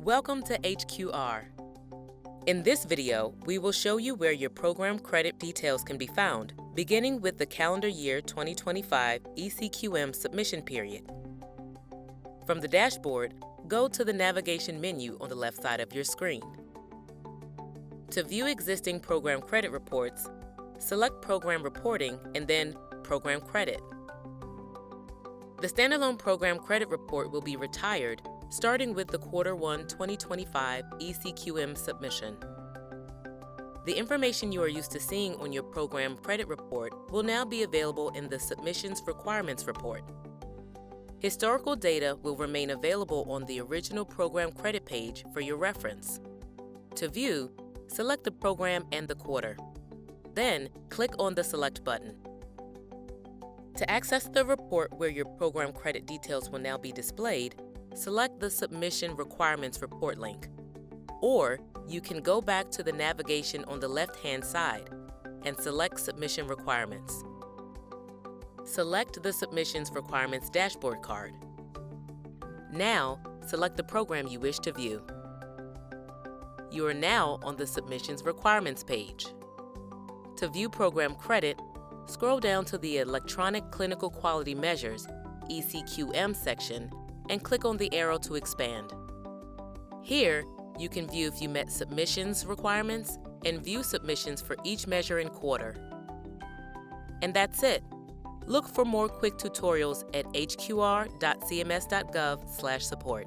Welcome to HQR. In this video, we will show you where your program credit details can be found, beginning with the calendar year 2025 eCQM submission period. From the dashboard, go to the navigation menu on the left side of your screen. To view existing program credit reports, select Program Reporting and then Program Credit. The standalone program credit report will be retired starting with the Q1 2025 eCQM submission. The information you are used to seeing on your program credit report will now be available in the Submissions Requirements report. Historical data will remain available on the original program credit page for your reference. To view, select the program and the quarter. Then, click on the Select button. To access the report where your program credit details will now be displayed, select the Submission Requirements report link. Or, you can go back to the navigation on the left-hand side and select Submission Requirements. Select the Submissions Requirements dashboard card. Now, select the program you wish to view. You are now on the Submissions Requirements page. To view program credit, scroll down to the Electronic Clinical Quality Measures (eCQM) section and click on the arrow to expand. Here, you can view if you met submissions requirements and view submissions for each measure and quarter. And that's it. Look for more quick tutorials at hqr.cms.gov/support.